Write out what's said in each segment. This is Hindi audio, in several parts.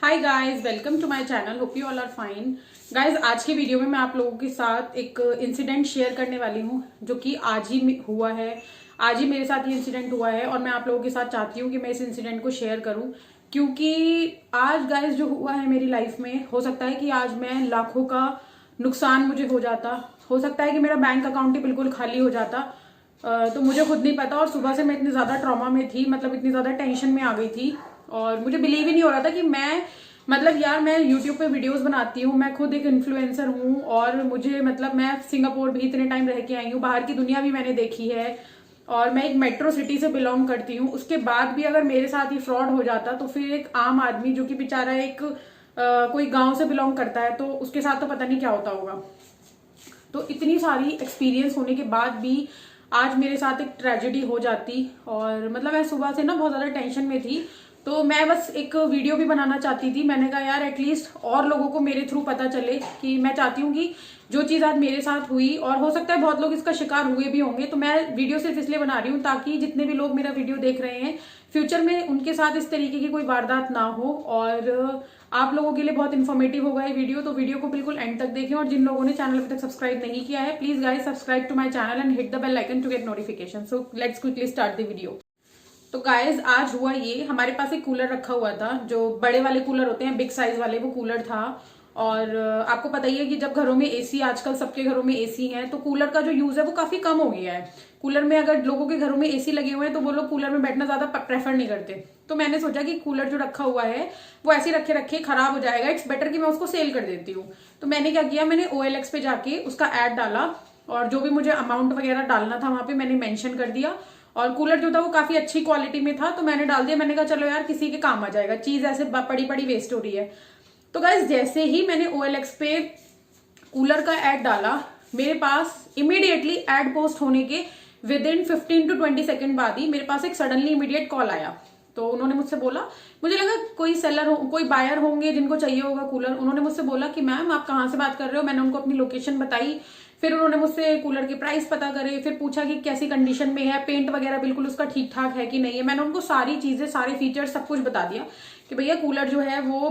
Hi guys, welcome to my channel. Hope you all are fine. Guys, आज की वीडियो में मैं आप लोगों के साथ एक इंसिडेंट शेयर करने वाली हूँ जो कि आज ही हुआ है। आज ही मेरे साथ ये इंसिडेंट हुआ है और मैं आप लोगों के साथ चाहती हूँ कि मैं इस इंसिडेंट को शेयर करूँ, क्योंकि आज गाइस जो हुआ है मेरी लाइफ में, हो सकता है कि आज मैं लाखों का नुकसान मुझे हो सकता है कि मेरा बैंक अकाउंट ही बिल्कुल खाली हो जाता। तो मुझे खुद नहीं पता। और सुबह से मैं इतनी ज्यादा ट्रॉमा में थी, मतलब इतनी ज्यादा टेंशन में आ गई थी और मुझे बिलीव ही नहीं हो रहा था कि मैं यूट्यूब पे वीडियोस बनाती हूँ, मैं खुद एक इन्फ्लुएंसर हूँ और मुझे मैं सिंगापुर भी इतने टाइम रह के आई हूँ, बाहर की दुनिया भी मैंने देखी है और मैं एक मेट्रो सिटी से बिलोंग करती हूँ। उसके बाद भी अगर मेरे साथ ही फ्रॉड हो जाता तो फिर एक आम आदमी जो कि बेचारा एक कोई गांव से बिलोंग करता है तो उसके साथ तो पता नहीं क्या होता होगा। तो इतनी सारी एक्सपीरियंस होने के बाद भी आज मेरे साथ एक ट्रेजेडी हो जाती और मैं सुबह से ना बहुत ज्यादा टेंशन में थी। तो मैं बस एक वीडियो भी बनाना चाहती थी। मैंने कहा यार एटलीस्ट और लोगों को मेरे थ्रू पता चले कि मैं चाहती हूँ कि जो चीज आज मेरे साथ हुई, और हो सकता है बहुत लोग इसका शिकार हुए भी होंगे, तो मैं वीडियो सिर्फ इसलिए बना रही हूँ ताकि जितने भी लोग मेरा वीडियो देख रहे हैं फ्यूचर में उनके साथ इस तरीके की कोई वारदात ना हो। और आप लोगों के लिए बहुत इन्फॉर्मेटिव होगा ये वीडियो, तो वीडियो को बिल्कुल एंड तक देखें। और जिन लोगों ने चैनल अभी तक सब्सक्राइब नहीं किया है, please guys subscribe to my channel and hit the bell icon to get notification. So let's quickly start the video. तो गाइज आज हुआ ये, हमारे पास एक कूलर रखा हुआ था, जो बड़े वाले कूलर होते हैं, बिग साइज वाले, वो कूलर था। और आपको पता ही है कि जब घरों में एसी, आजकल सबके घरों में एसी है, तो कूलर का जो यूज है वो काफी कम हो गया है। कूलर में अगर लोगों के घरों में एसी लगे हुए हैं तो वो लोग कूलर में बैठना ज्यादा प्रेफर नहीं करते। तो मैंने सोचा कि कूलर जो रखा हुआ है वो ऐसे रखे रखे खराब हो जाएगा, इट्स बेटर कि मैं उसको सेल कर देती हूँ। तो मैंने क्या किया, मैंने OLX पे जाके उसका एड डाला और जो भी मुझे अमाउंट वगैरह डालना था वहां पे मैंने मेंशन कर दिया। और कूलर जो था वो काफी अच्छी क्वालिटी में था, तो मैंने डाल दिया। मैंने कहा चलो यार किसी के काम आ जाएगा, चीज ऐसे पड़ी पड़ी वेस्ट हो रही है। तो गाइस जैसे ही मैंने OLX पे कूलर का एड डाला, मेरे पास इमीडिएटली एड पोस्ट होने के विद इन 15 to 20 सेकेंड बाद ही मेरे पास एक सडनली इमीडिएट कॉल आया। तो उन्होंने मुझसे बोला, मुझे लगा कोई सेलर हो, कोई बायर होंगे जिनको चाहिए होगा कूलर। उन्होंने मुझसे बोला कि मैम आप कहाँ से बात कर रहे हो। मैंने उनको अपनी लोकेशन बताई। फिर उन्होंने मुझसे कूलर के प्राइस पता करे, फिर पूछा कि कैसी कंडीशन में है, पेंट वगैरह बिल्कुल उसका ठीक ठाक है कि नहीं है। मैंने उनको सारी चीजें, सारे फीचर्स सब कुछ बता दिया कि भैया कूलर जो है वो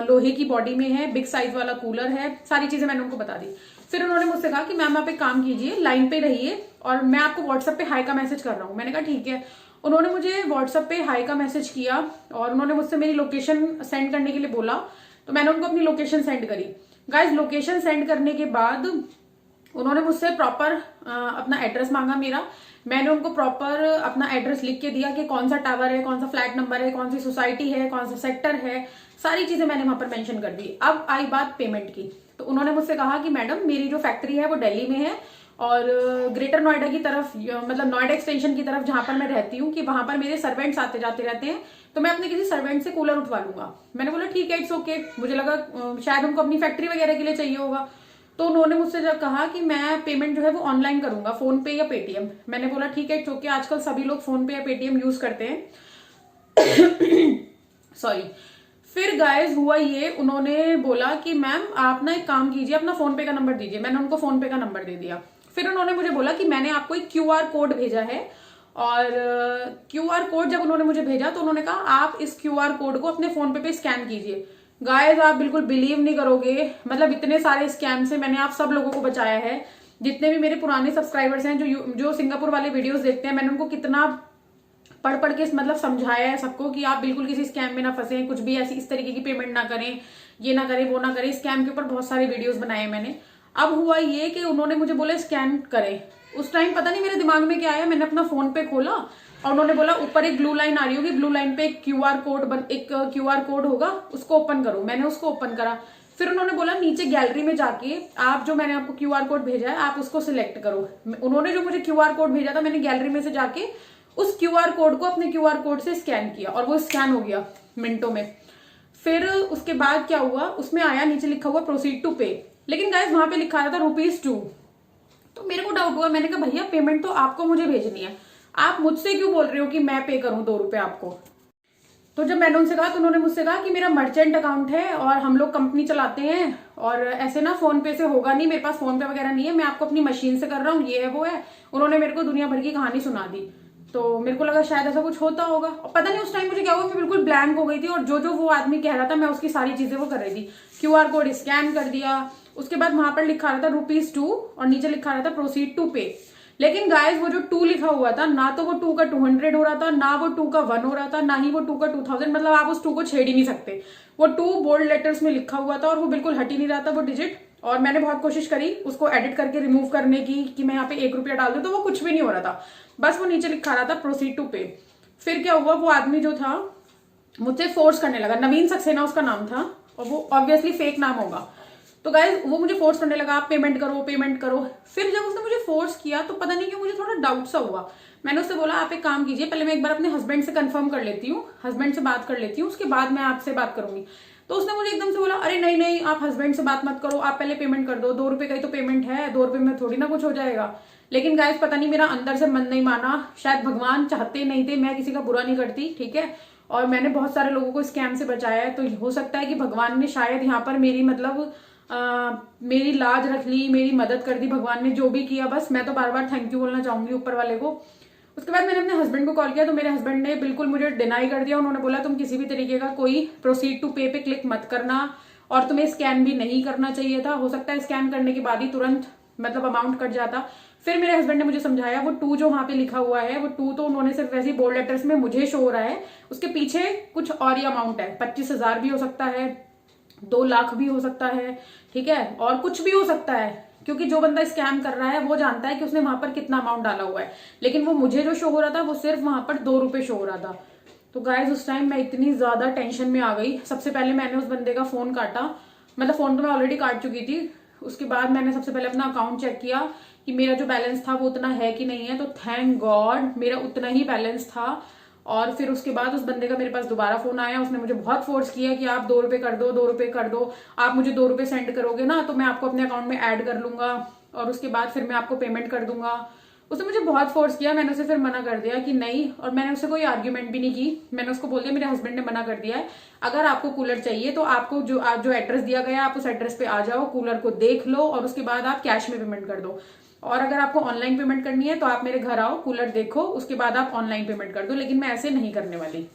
लोहे की बॉडी में है, बिग साइज वाला कूलर है, सारी चीजें मैंने उनको बता दी। फिर उन्होंने मुझसे कहा कि मैम आप एक काम कीजिए, लाइन पे रहिए और मैं आपको व्हाट्सएप पे हाई का मैसेज कर रहा हूँ। मैंने कहा ठीक है। उन्होंने मुझे व्हाट्सएप पे हाई का मैसेज किया और उन्होंने मुझसे मेरी लोकेशन सेंड करने के लिए बोला। तो मैंने उनको अपनी लोकेशन सेंड करी। गाइज लोकेशन सेंड करने के बाद उन्होंने मुझसे प्रॉपर अपना एड्रेस मांगा मेरा। मैंने उनको प्रॉपर अपना एड्रेस लिख के दिया कि कौन सा टावर है, कौन सा फ्लैट नंबर है, कौन सी सोसाइटी है, कौन सा सेक्टर है, सारी चीजें मैंने वहां पर मेंशन कर दी। अब आई बात पेमेंट की। तो उन्होंने मुझसे कहा कि मैडम मेरी जो फैक्ट्री है वो दिल्ली में है और ग्रेटर नोएडा की तरफ, नोएडा एक्सटेंशन की तरफ जहां पर मैं रहती हूँ, कि वहां पर मेरे सर्वेंट्स आते जाते रहते हैं, तो मैं अपने किसी सर्वेंट से कूलर उठवा लूंगा। मैंने बोला ठीक है, इट्स ओके। मुझे लगा शायद उनको अपनी फैक्ट्री वगैरह के लिए चाहिए होगा। तो उन्होंने मुझसे जब कहा कि मैं पेमेंट जो है वो ऑनलाइन करूंगा, फोन पे या पेटीएम। मैंने बोला ठीक है, क्योंकि आजकल सभी लोग फोन पे या पेटीएम यूज करते हैं। सॉरी। फिर गाइस हुआ ये, उन्होंने बोला कि मैम आप ना एक काम कीजिए, अपना फोन पे का नंबर दीजिए। मैंने उनको फोन पे का नंबर दे दिया। फिर उन्होंने मुझे बोला कि मैंने आपको एक QR कोड भेजा है। और QR कोड जब उन्होंने मुझे भेजा तो उन्होंने कहा आप इस QR कोड को अपने फोन पे स्कैन कीजिए। गाइस आप बिल्कुल बिलीव नहीं करोगे, इतने सारे स्कैम से मैंने आप सब लोगों को बचाया है। जितने भी मेरे पुराने सब्सक्राइबर्स हैं जो सिंगापुर वाले वीडियोस देखते हैं, मैंने उनको कितना पढ़ पढ़ के समझाया है सबको कि आप बिल्कुल किसी स्कैम में ना फंसे, कुछ भी ऐसी इस तरीके की पेमेंट ना करें, ये ना करें, वो ना करें। स्कैम के ऊपर बहुत सारे वीडियोस बनाए मैंने। अब हुआ ये कि उन्होंने मुझे बोला स्कैन करें। उस टाइम पता नहीं मेरे दिमाग में क्या आया, मैंने अपना फोन पे खोला और उन्होंने बोला ऊपर एक ब्लू लाइन आ रही होगी, ब्लू लाइन पे एक QR कोड होगा, उसको ओपन करो। मैंने उसको ओपन करा। फिर उन्होंने बोला नीचे गैलरी में जाके आप जो मैंने आपको QR कोड भेजा है आप उसको सिलेक्ट करो। उन्होंने जो मुझे QR कोड भेजा था, मैंने गैलरी में से जाके उस QR कोड को अपने QR कोड से स्कैन किया और वो स्कैन हो गया मिनटों में। फिर उसके बाद क्या हुआ, उसमें आया नीचे लिखा हुआ प्रोसीड टू पे, लेकिन गाइस वहां पे लिखा रहा था ₹2। तो मेरे को डाउट हुआ। मैंने कहा भैया पेमेंट तो आपको मुझे भेजनी है, आप मुझसे क्यों बोल रहे हो कि मैं पे करूं ₹2 आपको। तो जब मैंने उनसे कहा तो उन्होंने मुझसे कहा कि मेरा मर्चेंट अकाउंट है और हम लोग कंपनी चलाते हैं और ऐसे ना फोन पे से होगा नहीं, मेरे पास फोन पे वगैरह नहीं है, मैं आपको अपनी मशीन से कर रहा हूँ, ये है वो है। उन्होंने मेरे को दुनिया भर की कहानी सुना दी। तो मेरे को लगा शायद ऐसा कुछ होता होगा, और पता नहीं उस टाइम मुझे क्या हुआ, मैं बिल्कुल ब्लैंक हो गई थी, और जो जो वो आदमी कह रहा था मैं उसकी सारी चीजें वो कर रही थी। QR कोड स्कैन कर दिया, उसके बाद वहां पर लिखा रहा था ₹2 और नीचे लिखा रहा था प्रोसीड टू पे। लेकिन गाइस वो जो 2 लिखा हुआ था, ना तो वो 2 का 200 हो रहा था, ना वो 2 का 1 हो रहा था, ना ही वो 2 का 2000, मतलब आप उस 2 को छेड़ ही नहीं सकते। वो 2 बोल्ड लेटर्स में लिखा हुआ था और वो बिल्कुल हट ही नहीं रहा था वो डिजिट। और मैंने बहुत कोशिश करी उसको एडिट करके रिमूव करने की कि मैं यहाँ पे ₹1 डाल दूं, तो वो कुछ भी नहीं हो रहा था, बस वो नीचे लिखा रहा था प्रोसीड टू पे। फिर क्या हुआ, वो आदमी जो था मुझसे फोर्स करने लगा, नवीन सक्सेना उसका नाम था, और वो ऑब्वियसली फेक नाम होगा। तो गाइज वो मुझे फोर्स करने लगा, आप पेमेंट करो पेमेंट करो। फिर जब उसने मुझे फोर्स किया तो पता नहीं क्यों मुझे थोड़ा डाउट सा हुआ। मैंने उससे बोला आप एक काम कीजिए, पहले मैं एक बार अपने हस्बैंड से कंफर्म कर लेती हूँ, हस्बैंड से बात कर लेती हूँ, उसके बाद मैं आपसे बात करूंगी। तो उसने मुझे एकदम से बोला अरे नहीं नहीं, आप हस्बैंड से बात मत करो, आप पहले पेमेंट कर दो, ₹2 का ही तो पेमेंट है, ₹2 में थोड़ी ना कुछ हो जाएगा। लेकिन गाइस पता नहीं मेरा अंदर से मन नहीं माना, शायद भगवान चाहते नहीं थे, मैं किसी का बुरा नहीं करती, ठीक है, और मैंने बहुत सारे लोगों को स्कैम से बचाया है, तो हो सकता है कि भगवान ने शायद यहाँ पर मेरी मतलब मेरी लाज रख ली, मेरी मदद कर दी भगवान ने, जो भी किया। बस मैं तो बार बार थैंक यू बोलना चाहूंगी ऊपर वाले को। उसके बाद मैंने अपने हस्बैंड को कॉल किया, तो मेरे हस्बैंड ने बिल्कुल मुझे डिनाई कर दिया। उन्होंने बोला तुम किसी भी तरीके का कोई प्रोसीड टू पे क्लिक मत करना, और तुम्हें स्कैन भी नहीं करना चाहिए था, हो सकता है स्कैन करने के बाद ही तुरंत मतलब अमाउंट कट जाता। फिर मेरे हस्बैंड ने मुझे समझाया, वो 2 जो वहां पे लिखा हुआ है, वो 2 तो उन्होंने सिर्फ वैसे बोल्ड लेटर्स में मुझे शो हो रहा है, उसके पीछे कुछ और ही अमाउंट है, 25,000 भी हो सकता है, 2 लाख भी हो सकता है, ठीक है, और कुछ भी हो सकता है, क्योंकि जो बंदा स्कैम कर रहा है वो जानता है कि उसने वहां पर कितना अमाउंट डाला हुआ है। लेकिन वो मुझे जो शो हो रहा था वो सिर्फ वहां पर ₹2 शो हो रहा था। तो गाइज उस टाइम मैं इतनी ज्यादा टेंशन में आ गई। सबसे पहले मैंने उस बंदे का फोन काटा, मतलब फोन तो मैं ऑलरेडी काट चुकी थी। उसके बाद मैंने सबसे पहले अपना अकाउंट चेक किया कि मेरा जो बैलेंस था वो उतना है कि नहीं है, तो थैंक गॉड मेरा उतना ही बैलेंस था। और फिर उसके बाद उस बंदे का मेरे पास दोबारा फोन आया, उसने मुझे बहुत फोर्स किया कि आप ₹2 कर दो, ₹2 कर दो, आप मुझे ₹2 सेंड करोगे ना तो मैं आपको अपने अकाउंट में ऐड कर लूंगा, और उसके बाद फिर मैं आपको पेमेंट कर दूंगा। उसने मुझे बहुत फोर्स किया, मैंने उसे फिर मना कर दिया कि नहीं, और मैंने उससे कोई आर्ग्यूमेंट भी नहीं की। मैंने उसको बोल दिया मेरे हस्बैंड ने मना कर दिया है, अगर आपको कूलर चाहिए तो आपको जो एड्रेस दिया गया आप उस एड्रेस पे आ जाओ, कूलर को देख लो और उसके बाद आप कैश में पेमेंट कर दो, और अगर आपको ऑनलाइन पेमेंट करनी है तो आप मेरे घर आओ, कूलर देखो, उसके बाद आप ऑनलाइन पेमेंट कर दो, लेकिन मैं ऐसे नहीं करने वाली।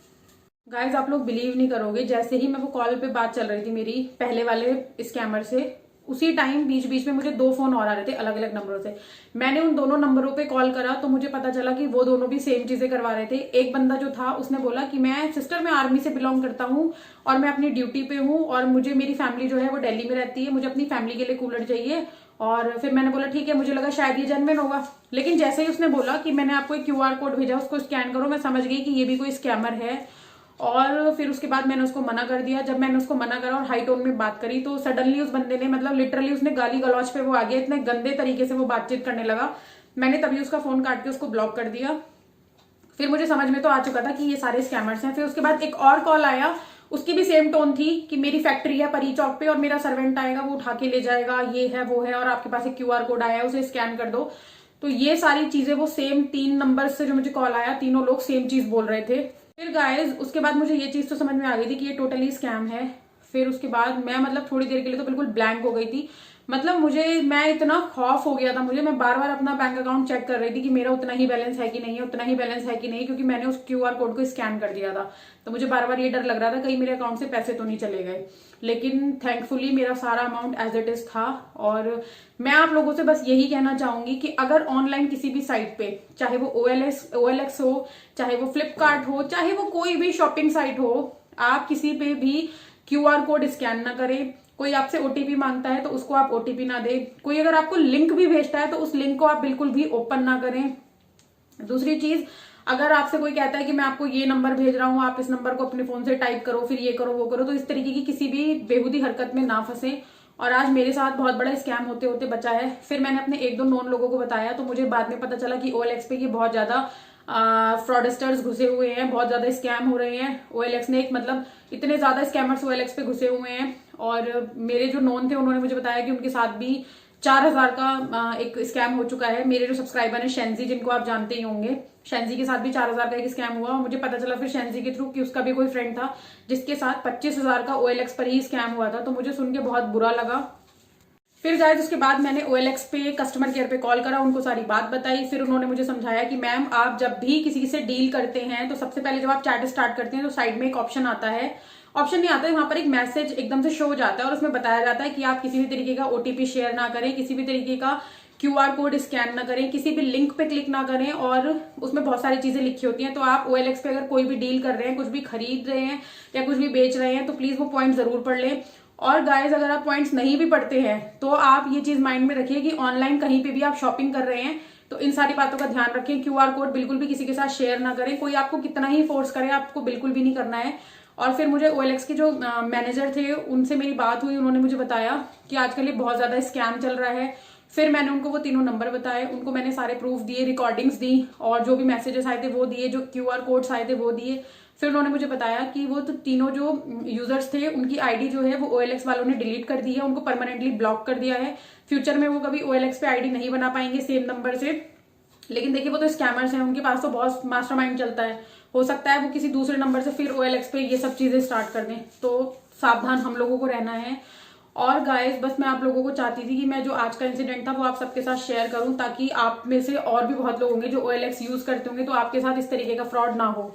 गाइज आप लोग बिलीव नहीं करोगे, जैसे ही मैं वो कॉल पे बात चल रही थी मेरी पहले वाले स्कैमर से, उसी टाइम बीच बीच में मुझे 2 फोन और आ रहे थे अलग अलग नंबरों से। मैंने उन दोनों नंबरों पे कॉल करा तो मुझे पता चला कि वो दोनों भी सेम चीजें करवा रहे थे। एक बंदा जो था उसने बोला कि मैं सिस्टर मैं आर्मी से बिलोंग करता हूँ और मैं अपनी ड्यूटी पे हूँ, और मुझे मेरी फैमिली जो है वो दिल्ली में रहती है, मुझे अपनी फैमिली के लिए कूलर चाहिए। और फिर मैंने बोला ठीक है, मुझे लगा शायद ये जेन्युइन होगा, लेकिन जैसे ही उसने बोला कि मैंने आपको एक QR कोड भेजा उसको स्कैन करो, मैं समझ गई कि ये भी कोई स्कैमर है। और फिर उसके बाद मैंने उसको मना कर दिया। जब मैंने उसको मना करा और हाई टोन में बात करी तो सडनली उस बंदे ने मतलब लिटरली उसने गाली गलौज पे वो आ गया, इतने गंदे तरीके से वो बातचीत करने लगा। मैंने तभी उसका फोन काट के उसको ब्लॉक कर दिया। फिर मुझे समझ में तो आ चुका था कि ये सारे स्कैमर्स हैं। फिर उसके बाद एक और कॉल आया, उसकी भी सेम टोन थी कि मेरी फैक्ट्री है परी चौक पे और मेरा सर्वेंट आएगा, वो उठा के ले जाएगा, ये है वो है, और आपके पास एक QR कोड आया है उसे स्कैन कर दो। तो ये सारी चीजें वो सेम 3 नंबर से जो मुझे कॉल आया, तीनों लोग सेम चीज बोल रहे थे। फिर गाइज उसके बाद मुझे ये चीज तो समझ में आ गई थी कि ये टोटली स्कैम है। फिर उसके बाद मैं मतलब थोड़ी देर के लिए तो बिल्कुल ब्लैंक हो गई थी, मतलब मैं इतना खौफ हो गया था मुझे, मैं बार बार अपना बैंक अकाउंट चेक कर रही थी कि मेरा उतना ही बैलेंस है कि नहीं है, उतना ही बैलेंस है कि नहीं, क्योंकि मैंने उस QR कोड को स्कैन कर दिया था। तो मुझे बार बार ये डर लग रहा था कहीं मेरे अकाउंट से पैसे तो नहीं चले गए। लेकिन थैंकफुली मेरा सारा अमाउंट एज इट इज था। और मैं आप लोगों से बस यही कहना चाहूंगी कि अगर ऑनलाइन किसी भी साइट पे, चाहे वो OLX हो, चाहे वो फ्लिपकार्ट हो, चाहे वो कोई भी शॉपिंग साइट हो, आप किसी पे भी QR कोड स्कैन ना करें। कोई आपसे OTP मांगता है तो उसको आप OTP ना दे। कोई अगर आपको लिंक भी भेजता है तो उस लिंक को आप बिल्कुल भी ओपन ना करें। दूसरी चीज, अगर आपसे कोई कहता है कि मैं आपको ये नंबर भेज रहा हूं, आप इस नंबर को अपने फोन से टाइप करो, फिर ये करो वो करो, तो इस तरीके की किसी भी बेहुदी हरकत में ना फंसे। और आज मेरे साथ बहुत बड़ा स्कैम होते होते बचा है। फिर मैंने अपने 1-2 नॉन लोगों को बताया तो मुझे बाद में पता चला कि OLX पे ये बहुत ज्यादा फ्रॉडस्टर्स घुसे हुए हैं, बहुत ज्यादा स्कैम हो रहे हैं। OLX ने मतलब इतने ज्यादा स्कैमर्स OLX पे घुसे हुए हैं। और मेरे जो नॉन थे उन्होंने मुझे बताया कि उनके साथ भी 4000 का एक स्कैम हो चुका है। मेरे जो सब्सक्राइबर है शेंजी, जिनको आप जानते ही होंगे, शेंजी के साथ भी 4000 का एक स्कैम हुआ। मुझे पता चला फिर शेंजी के थ्रू कि उसका भी कोई फ्रेंड था जिसके साथ 25,000 का OLX पर ही स्कैम हुआ था। तो मुझे सुन के बहुत बुरा लगा। फिर गाइस उसके बाद मैंने OLX पे कस्टमर केयर पे कॉल करा, उनको सारी बात बताई। फिर उन्होंने मुझे समझाया कि मैम आप जब भी किसी से डील करते हैं तो सबसे पहले जब आप चैट स्टार्ट करते हैं तो साइड में एक ऑप्शन आता है, ऑप्शन नहीं आता है, वहां पर एक मैसेज एकदम से शो हो जाता है और उसमें बताया जाता है कि आप किसी भी तरीके का OTP शेयर ना करें, किसी भी तरीके का QR कोड स्कैन ना करें, किसी भी लिंक पे क्लिक ना करें, और उसमें बहुत सारी चीजें लिखी होती हैं। तो आप OLX पे अगर कोई भी डील कर रहे हैं, कुछ भी खरीद रहे हैं या कुछ भी बेच रहे हैं तो प्लीज वो पॉइंट जरूर पढ़ लें। और गाइज अगर आप पॉइंट्स नहीं भी पढ़ते हैं तो आप ये चीज माइंड में रखिए कि ऑनलाइन कहीं पे भी आप शॉपिंग कर रहे हैं तो इन सारी बातों का ध्यान रखें। QR कोड बिल्कुल भी किसी के साथ शेयर ना करें, कोई आपको कितना ही फोर्स करे आपको बिल्कुल भी नहीं करना है। और फिर मुझे OLX के जो मैनेजर थे उनसे मेरी बात हुई, उन्होंने मुझे बताया कि आजकल ये बहुत ज्यादा स्कैम चल रहा है। फिर मैंने उनको वो तीनों नंबर बताए, उनको मैंने सारे प्रूफ दिए, रिकॉर्डिंग्स दी और जो भी मैसेजेस आए थे वो दिए, जो QR कोड्स आए थे वो दिए। फिर उन्होंने मुझे बताया कि वो तो तीनों जो यूजर्स थे उनकी आईडी जो है वो OLX वालों ने डिलीट कर दी है, उनको परमानेंटली ब्लॉक कर दिया है। फ्यूचर में वो कभी OLX पे आईडी नहीं बना पाएंगे सेम नंबर से। लेकिन देखिए वो तो स्कैमर्स हैं, उनके पास तो बहुत मास्टरमाइंड चलता है, हो सकता है वो किसी दूसरे नंबर से फिर OLX पे ये सब चीजें स्टार्ट कर दें, तो सावधान हम लोगों को रहना है। और गाइस बस मैं आप लोगों को चाहती थी कि मैं जो आज का इंसिडेंट था वो आप सबके साथ शेयर करूं, ताकि आप में से और भी बहुत लोग होंगे जो OLX यूज करते होंगे तो आपके साथ इस तरीके का फ्रॉड ना हो।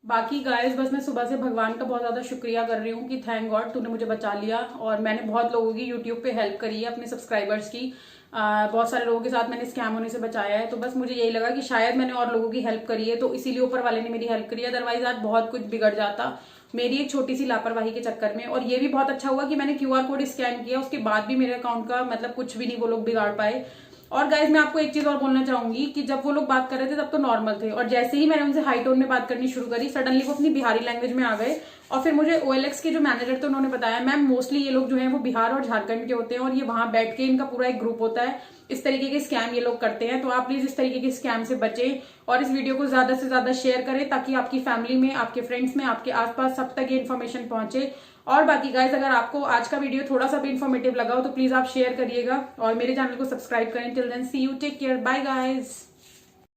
बाकी गाइस बस मैं सुबह से भगवान का बहुत ज्यादा शुक्रिया कर रही हूँ कि थैंक गॉड तूने मुझे बचा लिया। और मैंने बहुत लोगों की यूट्यूब पे हेल्प करी है, अपने सब्सक्राइबर्स की। बहुत सारे लोगों के साथ मैंने स्कैम होने से बचाया है, तो बस मुझे यही लगा कि शायद मैंने और लोगों की हेल्प करी है तो इसीलिए ऊपर वाले ने मेरी हेल्प करी है, अदरवाइज आज बहुत कुछ बिगड़ जाता मेरी एक छोटी सी लापरवाही के चक्कर में। और ये भी बहुत अच्छा हुआ कि मैंने QR कोड स्कैन किया, उसके बाद भी मेरे अकाउंट का मतलब कुछ भी नहीं वो लोग बिगाड़ पाए। और गाइज मैं आपको एक चीज और बोलना चाहूंगी कि जब वो लोग बात कर रहे थे तब तो नॉर्मल थे, और जैसे ही मैंने उनसे हाई टोन में बात करनी शुरू करी सडनली वो अपनी बिहारी लैंग्वेज में आ गए। और फिर मुझे OLX के जो मैनेजर थे उन्होंने बताया मैम मोस्टली ये लोग जो हैं वो बिहार और झारखंड के होते हैं और ये वहां बैठ के इनका पूरा एक ग्रुप होता है, इस तरीके के स्कैम ये लोग करते हैं, तो आप प्लीज इस तरीके के स्कैम से बचें और इस वीडियो को ज्यादा से ज्यादा शेयर करें ताकि आपकी फैमिली में, आपके फ्रेंड्स में, आपके आसपास सब तक ये इन्फॉर्मेशन पहुंचे। और बाकी गाइज अगर आपको आज का वीडियो थोड़ा सा भी इन्फॉर्मेटिव लगा हो तो प्लीज आप शेयर करिएगा और मेरे चैनल को सब्सक्राइब करें। Till then see you, take care, bye guys.